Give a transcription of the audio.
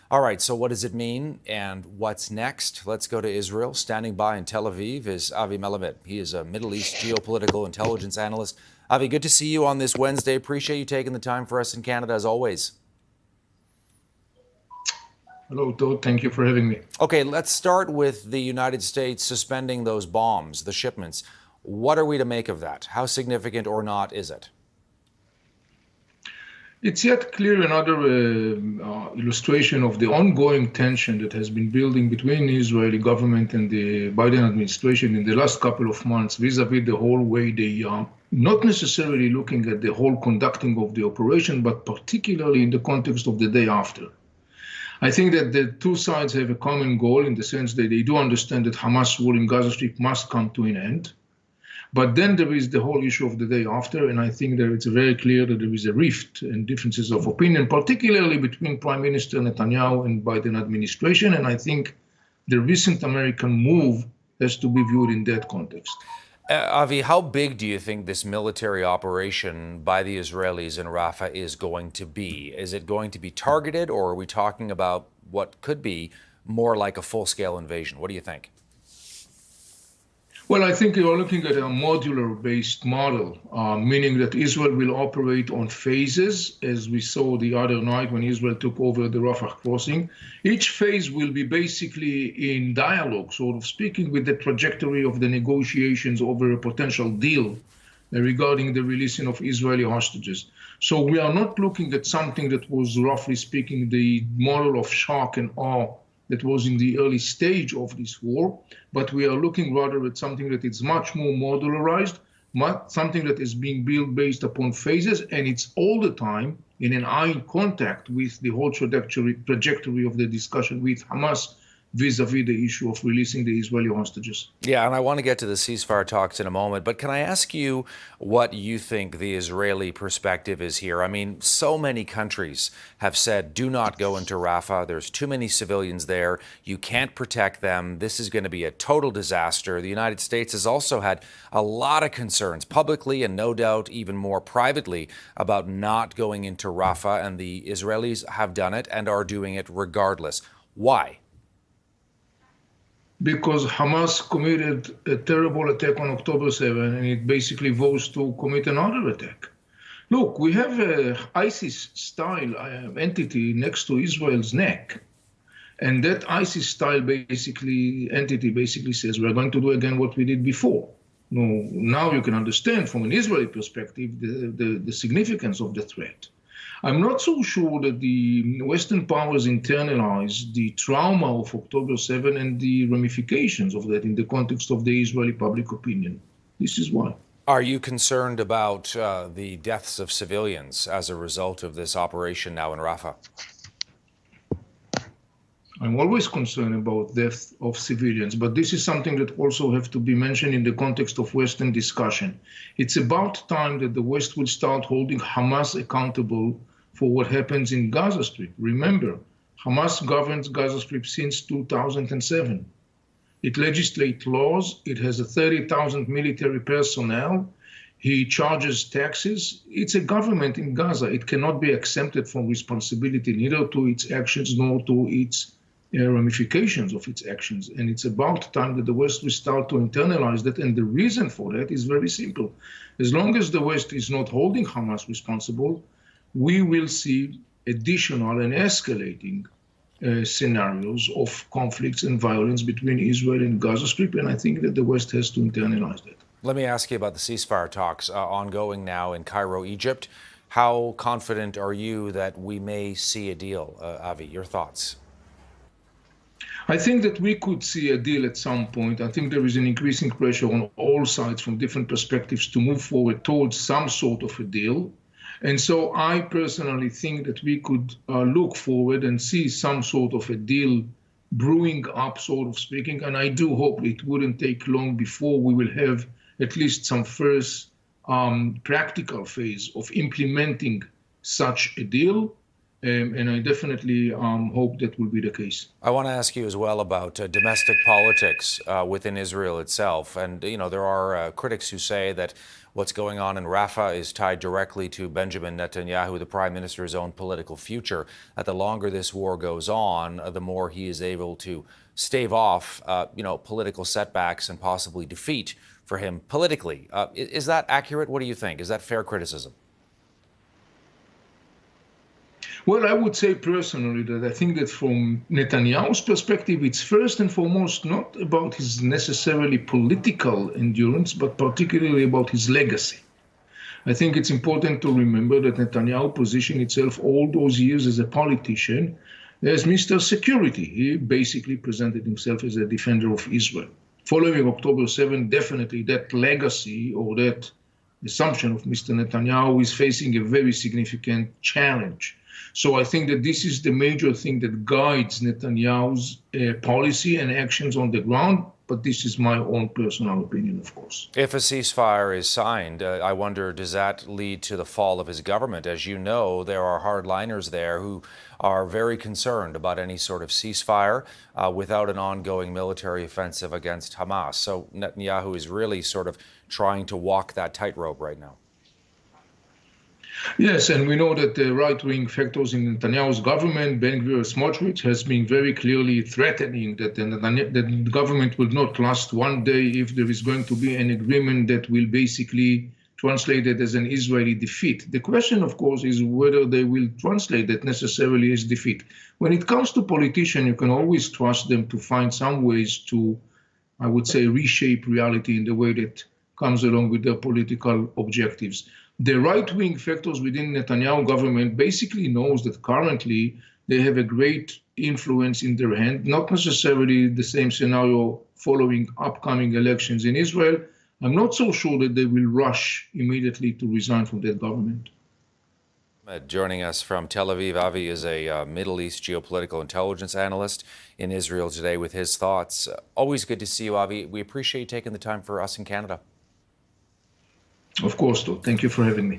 All right, so what does it mean and what's next? Let's go to Israel. Standing by in Tel Aviv is Avi Melamed. He is a Middle East geopolitical intelligence analyst. Avi, good to see you on this Wednesday. Appreciate you taking the time for us in Canada, as always. Hello, Todd. Thank you for having me. Okay, let's start with the United States suspending those bombs, the shipments. What are we to make of that? How significant or not is it? It's yet clear another illustration of the ongoing tension that has been building between the Israeli government and the Biden administration in the last couple of months vis-a-vis the whole way they are not necessarily looking at the whole conducting of the operation, but particularly in the context of the day after. I think that the two sides have a common goal in the sense that they do understand that Hamas rule in Gaza Strip must come to an end. But then there is the whole issue of the day after, and I think that it's very clear that there is a rift and differences of opinion, particularly between Prime Minister Netanyahu and Biden administration. And I think the recent American move has to be viewed in that context. Avi, how big do you think this military operation by the Israelis in Rafah is going to be? Is it going to be targeted, or are we talking about what could be more like a full-scale invasion? What do you think? Well, I think you're looking at a modular-based model, meaning that Israel will operate on phases, as we saw the other night when Israel took over the Rafah crossing. Each phase will be basically in dialogue, sort of speaking, with the trajectory of the negotiations over a potential deal regarding the releasing of Israeli hostages. So we are not looking at something that was, roughly speaking, the model of shock and awe that was in the early stage of this war, but we are looking rather at something that is much more modularized, something that is being built based upon phases, and it's all the time in an eye contact with the whole trajectory of the discussion with Hamas vis-a-vis the issue of releasing the Israeli hostages. Yeah, and I want to get to the ceasefire talks in a moment, but can I ask you what you think the Israeli perspective is here? I mean, so many countries have said, do not go into Rafah. There's too many civilians there. You can't protect them. This is going to be a total disaster. The United States has also had a lot of concerns publicly and no doubt even more privately about not going into Rafah, and the Israelis have done it and are doing it regardless. Why? Because Hamas committed a terrible attack on October 7, and it basically vows to commit another attack. Look, we have an ISIS-style entity next to Israel's neck, and that ISIS-style entity basically says we're going to do again what we did before. Now you can understand from an Israeli perspective the significance of the threat. I'm not so sure that the Western powers internalize the trauma of October 7 and the ramifications of that in the context of the Israeli public opinion. This is why. Are you concerned about the deaths of civilians as a result of this operation now in Rafah? I'm always concerned about death of civilians, but this is something that also have to be mentioned in the context of Western discussion. It's about time that the West will start holding Hamas accountable for what happens in Gaza Strip. Remember, Hamas governs Gaza Strip since 2007. It legislates laws. It has 30,000 military personnel. He charges taxes. It's a government in Gaza. It cannot be exempted from responsibility, neither to its actions nor to its ramifications of its actions. And it's about time that the West will start to internalize that. And the reason for that is very simple. As long as the West is not holding Hamas responsible, we will see additional and escalating scenarios of conflicts and violence between Israel and Gaza Strip. And I think that the West has to internalize that. Let me ask you about the ceasefire talks ongoing now in Cairo, Egypt. How confident are you that we may see a deal? Avi, your thoughts? I think that we could see a deal at some point. I think there is an increasing pressure on all sides from different perspectives to move forward towards some sort of a deal. And so I personally think that we could look forward and see some sort of a deal brewing up, sort of speaking. And I do hope it wouldn't take long before we will have at least some first practical phase of implementing such a deal. And I definitely hope that will be the case. I want to ask you as well about domestic politics within Israel itself. And, there are critics who say that what's going on in Rafah is tied directly to Benjamin Netanyahu, the prime minister's own political future. That the longer this war goes on, the more he is able to stave off, political setbacks and possibly defeat for him politically. Is that accurate? What do you think? Is that fair criticism? Well, I would say personally that I think that from Netanyahu's perspective, it's first and foremost not about his necessarily political endurance, but particularly about his legacy. I think it's important to remember that Netanyahu positioned itself all those years as a politician as Mr. Security. He basically presented himself as a defender of Israel. Following October 7, definitely that legacy or that assumption of Mr. Netanyahu is facing a very significant challenge. So I think that this is the major thing that guides Netanyahu's policy and actions on the ground. But this is my own personal opinion, of course. If a ceasefire is signed, I wonder, does that lead to the fall of his government? As you know, there are hardliners there who are very concerned about any sort of ceasefire without an ongoing military offensive against Hamas. So Netanyahu is really sort of trying to walk that tightrope right now. Yes, and we know that the right-wing factors in Netanyahu's government, Ben-Gvir Smotrich, has been very clearly threatening that the government will not last one day if there is going to be an agreement that will basically translate it as an Israeli defeat. The question, of course, is whether they will translate that necessarily as defeat. When it comes to politicians, you can always trust them to find some ways to, I would say, reshape reality in the way that comes along with their political objectives. The right-wing factors within Netanyahu government basically knows that currently they have a great influence in their hand, not necessarily the same scenario following upcoming elections in Israel. I'm not so sure that they will rush immediately to resign from that government. Joining us from Tel Aviv, Avi is a Middle East geopolitical intelligence analyst in Israel today with his thoughts. Always good to see you, Avi. We appreciate you taking the time for us in Canada. Of course, though. Thank you for having me.